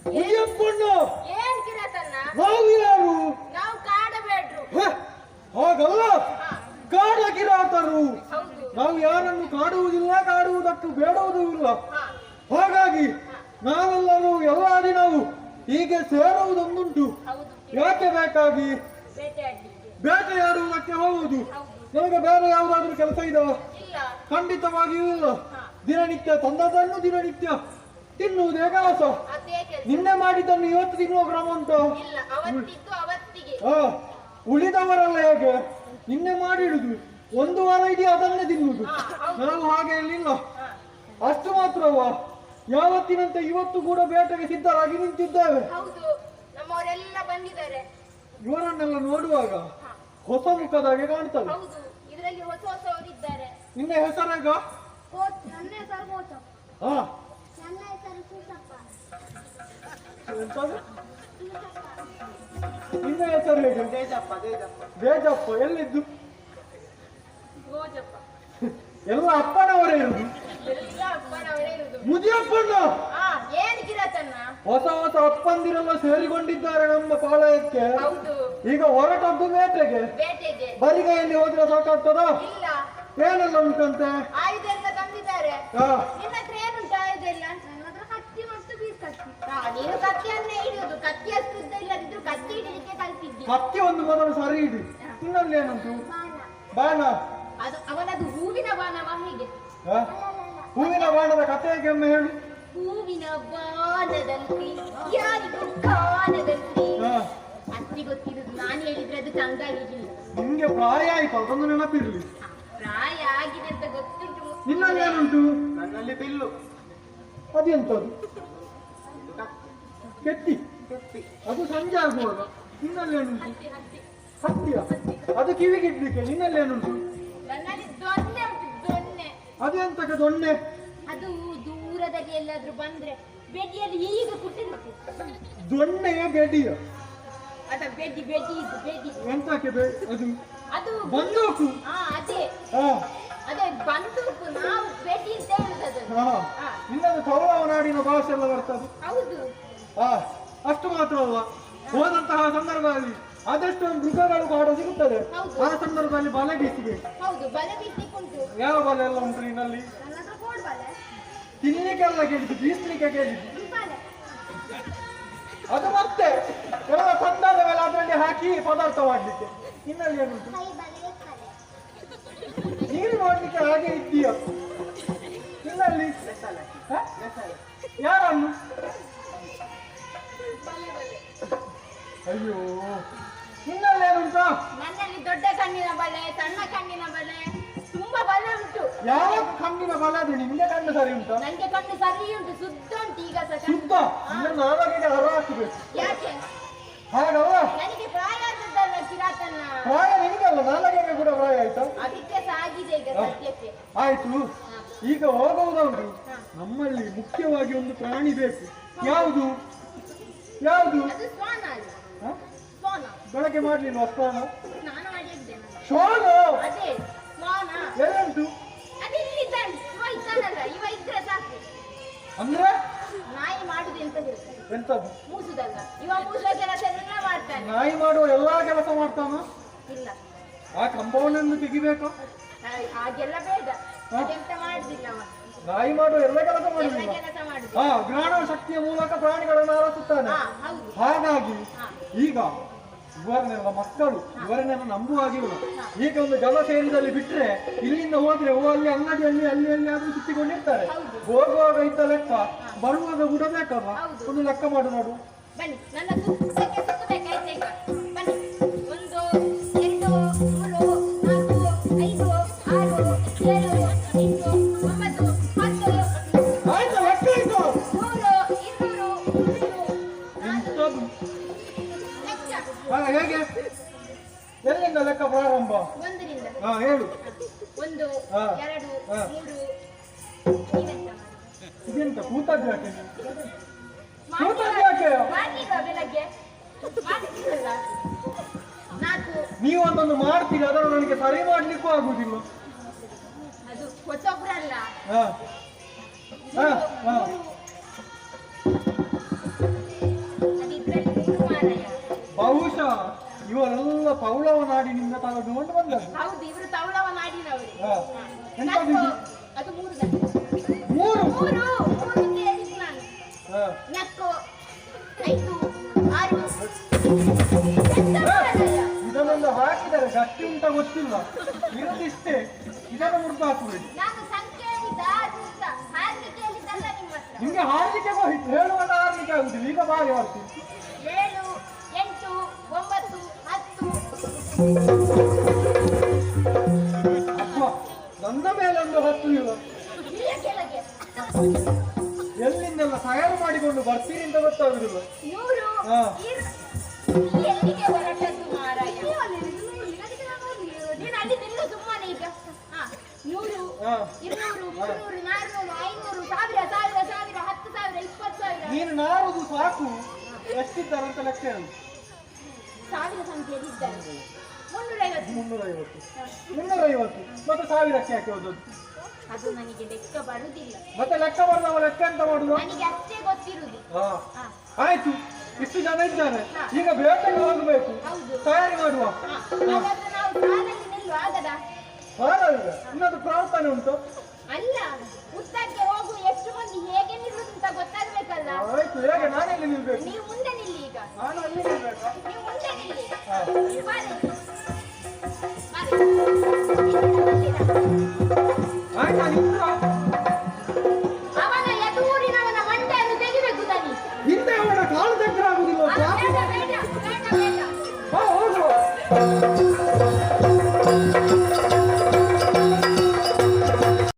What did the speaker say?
ಮುದಿಯಪ್ಪಣ್ಣ ಏನ್ ಕಿರತನ್ನ ನಾವು ಯಾರು? ನಾವು ಕಾಡಬೇಡ್ರು. ಹಾಗಲ್ಲ, ಕಾಡ ಕಿರಾತರು. ಹೌದು. ನಾವು ಯಾರನ್ನು ಕಾಡುವುದಿಲ್ಲ, ಕಾಡುವುದಕ್ಕೂ ಬೇಡುವುದೂ ಇಲ್ಲ. ಹಾಗಾಗಿ ನಾವೆಲ್ಲರೂ ಎಲ್ಲ ದಿನವೂ ಹೀಗೆ ಸೇರುವುದೊಂದುಂಟು. ಹೌದು. ಯಾಕೆ ಬೇಕಾಗಿ? ಬೇಟೆಯಾಡ್ಲಿಕ್ಕೆ. ಬೇಟೆಯಾಡುವುದಕ್ಕೆ ಹೋಗುವುದು. ಹೌದು. ನಿಮಗೆ ಬೇರೆ ಯಾವುದಾದ್ರೂ ಕೆಲಸ ಇದೆಯಾ? ಇಲ್ಲ. ಖಂಡಿತವಾಗಿಯೂ ಇಲ್ಲ. ದಿನನಿತ್ಯ ತಂದದನ್ನು ದಿನನಿತ್ಯ ತಿನ್ನುವುದೇ ಕೆಲಸ. ಅದೇ ಕೆಲಸ. ನಿನ್ನೆ ಮಾಡಿದ್ದನ್ನು ಇವತ್ತು ತಿನ್ನುವ ಕ್ರಮ ಉಂಟು. ಇಲ್ಲ, ಅವತ್ತಿದ್ದು ಅವತ್ತಿಗೆ. ಉಳಿದವರೆಲ್ಲ ಹೇಗೆ ನಿನ್ನೆ ಮಾಡಿಡುದು, ಒಂದು ವಾರ ಇದೆಯಾ ಅದನ್ನೇ ತಿನ್ನುವುದು. ನಾವು ಹಾಗೆ ಇರಲಿಲ್ಲ. ಅಷ್ಟು ಮಾತ್ರವ, ಯಾವತ್ತಿನಂತೆ ಇವತ್ತು ಕೂಡ ಬೇಟೆಗೆ ಸಿದ್ಧರಾಗಿ ನಿಂತಿದ್ದೇವೆ. ಹೌದು, ನಮ್ಮವರೆಲ್ಲ ಬಂದಿದ್ದಾರೆ. ಇವರನ್ನೆಲ್ಲ ನೋಡುವಾಗ ಹೊಸ ಮುಖದಾಗೆ ಕಾಣ್ತದೆ. ಹೌದು, ಇದರಲ್ಲಿ ಹೊಸ ಹೊಸವರಿದ್ದಾರೆ. ನಿನ್ನ ಹೆಸರಾಗ? ನನ್ನ ಹೆಸರು ಕೋಚ. ಹಾ, ನನ್ನ ಹೆಸರು ಸೂಸಪ್ಪ. ಎಂತದು? ನಿನ್ನ ಹೆಸರು ಹೇಗೆ? ದೇಜಪ್ಪ. ಬೇಜಪ್ಪ. ಎಲ್ಲಿದ್ದು? ಗೋಜಪ್ಪ. ಎಲ್ಲ ಅಪ್ಪನವರೇ ಇರುದು. ಎಲ್ಲ ಅಪ್ಪನವರೇ ಇರುದು. ಮುದಿಯಪ್ಪಣ್ಣ ಏನ್ ಕಿರತನ್ನ? ಹೊಸ ಹೊಸ ಅಪ್ಪಂದಿರೆಲ್ಲ ಸೇರಿಕೊಂಡಿದ್ದಾರೆ ನಮ್ಮ ಪಾಳಯಕ್ಕೆ. ಹೌದು. ಈಗ ಹೊರಟದ್ದು ಬೇಟೆಗೆ. ಬೇಟೆಗೆ. ಬರಿಗೈಯಲ್ಲಿ ಹೋದ್ರೆ ಸಾಕಾಗ್ತದ? ಇಲ್ಲ. ಏನೆಲ್ಲ ಉಂಟಂತೆ? ಆಯುಧ ಎಲ್ಲ ತಂದಿದ್ದಾರೆ. ಹಾ, ನಿನ್ನ ಹತ್ರ ಏನುಂಟು ಆಯುಧ ಎಲ್ಲ? ನನ್ನ ಹತ್ರ ಕತ್ತಿ ಮತ್ತು ಬೀಸ್ ಕತ್ತಿ. ನೀನು ಕತ್ತಿಯನ್ನೇ ಹಿಡಿಯುದು. ಕತ್ತಿ ಅಷ್ಟು ಉದ್ದ ಇಲ್ಲದಿದ್ರು ಕತ್ತಿ ಹಿಡಿಲಿಕ್ಕೆ ಕಲ್ತಿದ್ದಿ. ಕತ್ತಿ ಒಂದು ಮೊದಲು ಸರಿ ಇಡಿ. ಇನ್ನೊಂದು ಏನುಂಟು? ಬಾಣ. ಅದು ಅವನದು ಹೂವಿನ ಬಾಣವ ಹೀಗೆ. ಹಾ? ಹೂವಿನ ಬಾಣದ ಕಥೆಗೆ ಒಮ್ಮೆ ಹೇಳು. ಹೂವಿನ ಬಾಣದಲ್ಲಿ ಯಾರಿಗೂ ಕಾಣದಲ್ಲಿ. ಹಾ, ಅತ್ತಿ ಗೊತ್ತಿರುದು. ನಾನು ಹೇಳಿದ್ರೆ ಅದು ಚಂದ ಆಗಿಲ್ಲ. ನಿಮ್ಗೆ ಪ್ರಾಯ ಆಯ್ತು, ಅದೊಂದು ನೆನಪಿರ್ಲಿ. ಪ್ರಾಯ ಆಗಿದೆ ಅಂತ ಗೊತ್ತುಂಟು. ನಿನ್ನಲ್ಲಿ ಏನುಂಟು? ನನ್ನಲ್ಲಿ ಬಿಲ್ಲು. ಅದೆಂತದು? ಕೆತ್ತಿ. ಅದು ಸಂಜೆ ಆಗುವಾಗ. ನಿನ್ನಲ್ಲಿ ಏನುಂಟು? ಹತ್ತಿ ಹತ್ತಿ. ಹತ್ತಿಯ. ಅದು ಕಿವಿಗಿಡ್ಲಿಕ್ಕೆ. ನಿನ್ನಲ್ಲಿ ಏನುಂಟು? ನನ್ನಲ್ಲಿ ದೊಣ್ಣೆ ಉಂಟು. ದೊಣ್ಣೆ. ಅದೆಂತಕ್ಕೆ ದೊಣ್ಣೆ? ಅದು ದೂರದಲ್ಲಿ ಎಲ್ಲಾದ್ರೂ ಬಂದ್ರೆ ಬೆಡ್ಡಿಯಲ್ಲಿ ಈಗ ಕುಟ್ಟಿರುತ್ತೆ. ದೊಣ್ಣೆಯ ಬೆಡಿಯ? ಅದ ಬೆಡ್ಡಿ ಬೆಡ್ಡಿ ಇದು ಬೆಡ್ಡಿ. ಎಂತಕ್ಕೆ ಅದು? ಅದು ಬಂದೂಕು. ಅದೇ ಹಾ, ಅದೇ ಬಂದೂಕು. ನಾವು ಬೆಡ್ಡಿ ಅಂತ ಹೇಳುದು ಅದನ್ನು. ಹಾ. ನಿನ್ನದು ತೌಳವ ನಾಡಿನ ಭಾಷೆ ಎಲ್ಲ ಬರ್ತದೆ. ಹೌದು. ಹಾ, ಅಷ್ಟು ಮಾತ್ರ ಅಲ್ಲ, ಹೋದಂತಹ ಸಂದರ್ಭದಲ್ಲಿ ಆದಷ್ಟು ಮೃಗಗಳು ಕಾಡ ಸಿಗುತ್ತದೆ. ಹೌದು. ಆ ಸಂದರ್ಭದಲ್ಲಿ ಬಲೆ ಬೀಸಿಬೇಕು. ಹೌದು, ಬಲೆ ಬೀಸ್ಲಿಕ್ಕೆ ಉಂಟು. ಯಾವ ಬಲೆ ಎಲ್ಲ ಉಂಟು ನಿನ್ನಲ್ಲಿ? ನನ್ನ ಹತ್ರ ಕೋಡ್ ಬಲೆ. ತಿನ್ಲಿಕ್ಕೆಲ್ಲ ಕೇಳಿದ್ದು, ಬೀಸ್ಲಿಕ್ಕೆ ಕೇಳಿದ್ದು. ಈ ಬಲೆ. ಅದು ಮತ್ತೆ ಎಲ್ಲ ತಂದಾದ ಮೇಲೆ ಅದರಲ್ಲಿ ಹಾಕಿ ಪದಾರ್ಥ ಮಾಡ್ಲಿಕ್ಕೆ. ನಿನ್ನಲ್ಲಿ ಏನುಂಟು? ಕೈ ಬಲೆ, ಬಲೆ. ನೀರು ನೋಡ್ಲಿಕ್ಕೆ ಹಾಗೆ ಇದ್ದೀಯ. ನಿನ್ನಲ್ಲಿ ಹಾ? ಯಾರನ್ನು? ಬಲೆ ಬಲೆ. ಅಯ್ಯೋ, ನಿನ್ನಲ್ಲಿ ಏನುಂಟ? ನನ್ನಲ್ಲಿ ದೊಡ್ಡ ಕಣ್ಣಿನ ಬಲೆ, ಸಣ್ಣ ಕಣ್ಣಿನ ಬಲೆ, ತುಂಬಾ ಬಲೆ ಉಂಟು. ಯಾವ ಕಣ್ಣಿನ ಬಲ ಅದು? ನಿಮ್ಗೆ ಕಣ್ಣು ಸರಿ ಉಂಟಾ? ನಂಗೆ ಕಣ್ಣು ಸರಿ ಉಂಟು, ಶುದ್ಧ ಉಂಟು ಈಗ ಸಹ. ಶುದ್ಧ. ನಾಲ್ಕಿಗೆ ಹರ ಹಾಕಬೇಕು. ಯಾಕೆ? ಹಾಗಲ್ಲ, ನನಗೆ ಪ್ರಾಯ ಆದದ್ದಲ್ಲ ಕಿರಾತನ್ನ. ಪ್ರಾಯ ನಿನಗಲ್ಲ, ನಾಲ್ಕಿಗೆ ಕೂಡ ಪ್ರಾಯ ಆಯ್ತಾ? ಅದಕ್ಕೆ ಸಾಗಿದೆ ಈಗ ಸದ್ಯಕ್ಕೆ. ಆಯ್ತು. ಈಗ ಹೋಗುವುದುಂಟು. ನಮ್ಮಲ್ಲಿ ಮುಖ್ಯವಾಗಿ ಒಂದು ಪ್ರಾಣಿ ಬೇಕು. ಯಾವುದು? ಯಾವುದು? ಅದು ಶ್ವಾನ ಅಲ್ಲ. ಹ? ಶ್ವಾನ. ಬೆಳಗ್ಗೆ ಮಾಡ್ಲಿಲ್ವಾ ಸ್ನಾನ? ಸ್ನಾನ ಮಾಡಿದ್ದೇನೆ. ಶ್ವಾನ ಅದೇ ಶ್ವಾನ. ಎಲ್ಲುಂಟು? ಅದು ಇಲ್ಲಿದ್ದಾನೆ. ಇವ ಇದ್ದಾನಲ್ಲ, ಇವ ಇದ್ರೆ ಸಾಕು. ಅಂದ್ರೆ ನಾಯಿ ಮಾಡುದು ಎಂತ ಹೇಳ್ತಾರೆ? ಎಂತದ್ದು? ಮೂಸುದಲ್ಲ. ಇವ ಮೂಸುವ ಕೆಲಸ ಎಲ್ಲ ಮಾಡ್ತಾನೆ. ನಾಯಿ ಮಾಡುವ ಎಲ್ಲಾ ಕೆಲಸ ಮಾಡ್ತಾನ? ಇಲ್ಲ, ಆ ಕಂಪೌಂಡ್ ಅನ್ನು ತೆಗಿಬೇಕು. ಹಾಗೆಲ್ಲ ಬೇಡ. ಅದೆಂತ ಮಾಡುದಿಲ್ಲ ಅವ. ನಾಯಿ ಮಾಡುವ ಎಲ್ಲ ಕೆಲಸ ಎಲ್ಲ ಮಾಡುದಿಲ್ಲ. ಕೆಲಸ ಮಾಡುದು. ಹಾ, ಜ್ಞಾನ ಶಕ್ತಿಯ ಮೂಲಕ ಪ್ರಾಣಿಗಳನ್ನು ಆರಿಸುತ್ತಾನೆ. ಹೌದು. ಹಾಗಾಗಿ ಈಗ ಇವರನ್ನೆಲ್ಲ ಮಕ್ಕಳು ಇವರನ್ನೆಲ್ಲ ನಂಬುವ ಹಾಗಿಲ್ಲ. ಈಗ ಒಂದು ಜಲ ಸೇರಿದಲ್ಲಿ ಬಿಟ್ರೆ ಇಲ್ಲಿಂದ ಹೋದ್ರೆ ಅಲ್ಲಿ ಅಂಗಡಿಯಲ್ಲಿ ಅಲ್ಲಿ ಆದ್ರೂ ಸುತ್ತಿಕೊಂಡಿರ್ತಾರೆ. ಹೋಗುವಾಗ ಇದ್ದ ಲೆಕ್ಕ, ಬರುವಾಗ ಬಿಡಬೇಕಲ್ಲ. ಒಂದು ಲೆಕ್ಕ ಮಾಡು ನೋಡು. ಬನ್ನಿ, ನನ್ನ ಸುತ್ತಕ್ಕೆ ಸುತ್ತಬೇಕಾಯ್ತು ಈಗ. ಬನ್ನಿ. 1 2 3 4 5 6 7 8 9 10. ಆಯ್ತು, ಲೆಕ್ಕ ಆಯ್ತು. 100 200 ಎಂತದು? ಲೆಕ್ಕ. ಹೇಗೆ? ಎಲ್ಲಿಂದ ಲೆಕ್ಕ ಪ್ರಾರಂಭ? 1ರಿಂದ. ಹಾ, ಹೇಳು. 1 2 3. ನೀವೆಂತ ಮಾಡಿ? ಇದೆಂತ ಕೂತದ್ದು ಯಾಕೆ? ಮಾಡ್ಲಿಲ್ವಾ ಬೆಳಗ್ಗೆ? ಮಾಡ್ಲಿಲ್ಲ. 4. ನೀವು ಒಂದೊಂದು ಮಾಡ್ತೀರಿ, ಅದನ್ನು ನನಗೆ ಸರಿ ಮಾಡ್ಲಿಕ್ಕೂ ಆಗುದಿಲ್ಲ. ಅದು ಹೊಸೊಬ್ರಲ್ಲ. ಹಾ, ಹಾ, ಹಾ. ಮಾರಾಯ. ಬಹುಶಃ ಇವರೆಲ್ಲ ಪೌಳವ ನಾಡಿನಿಂದ ತಗೊಂಡು ಬಂದದ್ದು. ಹೌದು, ಇವರು ತವಳವ ನಾಡಿನವರು. ಹಾ. ಎಂತ ನಕ್ಕು, ಬಿಸಿ? ಅದು 3 ಗಂಟೆ. ಮೂರು 3 ಕೇಳಿದ್ದು ನಾನು. ಹಾ. ನಕ್ಕು 5 6 ಇದನ್ನೊಂದು ಹಾಕಿದರೆ ಗಟ್ಟಿ ಉಂಟ ಗೊತ್ತಿಲ್ಲ, ಇರದಿಷ್ಟೇ. ಇದನ್ನು ಮುರ್ದು ಹಾಕಬೇಡಿ. ನಾನು ಸಂಖ್ಯೆ ಹೇಳಿದ್ದ ಅದು ಅಂತ ಹಾರ್ಲಿಕ್ಕೆ ಹೇಳಿದ್ದಲ್ಲ ನಿಮ್ಮ ಹತ್ರ. ನಿಮ್ಗೆ ಹಾರ್ಲಿಕ್ಕೆ ಹೋಯ್ತು, ಹೇಳುವಾಗ ಹಾರ್ಲಿಕ್ಕೆ ಆಗುದಿಲ್ಲ. ಈಗ ಬಾರಿ ಹಾರ್ತೀನಿ. 7 8 9 10. ಅಪ್ಪ, ನನ್ನ ಮೇಲೊಂದು 10 ಇಲ್ಲ. ಇಲ್ಲ ಕೆಳಗೆ ಎಲ್ಲಿಂದೆಲ್ಲ ತಯಾರು ಮಾಡಿಕೊಂಡು ಬರ್ತೀರಿ ಅಂತ ಗೊತ್ತಾಗುದಿಲ್ಲ. 100 ಹಾ. ಎಲ್ಲಿಗೆ ಹೊರಟದ್ದು ಮಾರಾಯ? ನೀನು ಅಲ್ಲಿ ನಿಲ್ಲು ಸುಮ್ಮನೆ ಈಗ. 100 ಹಾ. 200 300 400 500 1000 1000 10,000 20,000. ನೀನು ನಾರುದು ಸಾಕು, ಎಷ್ಟಿದ್ದಾರೆ ಅಂತ ಲೆಕ್ಕ ಹೇಳು. 1000 ಸಂಖ್ಯೆಯಲ್ಲಿ ಇದ್ದಾರೆ. 350. 350 ಮತ್ತೆ 1000ಕ್ಕೆ ಯಾಕೆ ಹೋದದ್ದು? ಅದು ನನಗೆ ಲೆಕ್ಕ ಬರುವುದಿಲ್ಲ. ಮತ್ತೆ ಲೆಕ್ಕ ಬರೆದವ ಲೆಕ್ಕ ಎಂತ ಮಾಡುದು? ನನಗೆ ಅಷ್ಟೇ ಗೊತ್ತಿರುವುದು. ಹಾ. ಹಾ. ಆಯ್ತು, ಇಷ್ಟು ಜನ ಇದ್ದಾರೆ, ಹಾ. ಈಗ ಬೇಟೆಗೆ ಹೋಗಬೇಕು. ಹೌದು. ತಯಾರಿ ಮಾಡುವ. ಹಾಗಾದ್ರೆ ನಾವು ಸಾಲಲ್ಲಿ ನಿಲ್ಲು ಆಗದ? ಹಾಗಾದ್ರೆ ಇನ್ನೊಂದು ಪ್ರಾರ್ಥನೆ ಉಂಟು. ಅಲ್ಲ, ಉತ್ತಕ್ಕೆ ಹೋಗು. ಎಷ್ಟು ಮಂದಿ ಹೇಗೆ ನಿಲ್ಲುದು ಅಂತ ಗೊತ್ತಾಗ್ಬೇಕಲ್ಲ. ಆಯ್ತು, ಹೇಗೆ ನಾನೆಲ್ಲಿ ನಿಲ್ಬೇಕು? ನೀವು ಮುಂದೆ ನಿಲ್ಲಿ ಈಗ. ನಾನು ಅಲ್ಲಿ ನಿಲ್ಬೇಕಾ? ನೀವು ಮುಂದೆ ನಿಲ್ಲಿ. ಹಾ. ಬಾರೆ. ಬಾರೆ. ಆಯ್ತಾ ನಿಂತು ಅವನ ಎದುರಿನವನ ಮಂಟೆಯನ್ನು ತೆಗಿಬೇಕು ದನಿ. ಹಿಂದೆ ಅವನ ಕಾಲು ಚಕ್ರ ಆಗುದಿಲ್ಲ. ಬೇಡ ಬೇಡ ಬೇಡ ಬೇಡ. ಹೋಗುವ.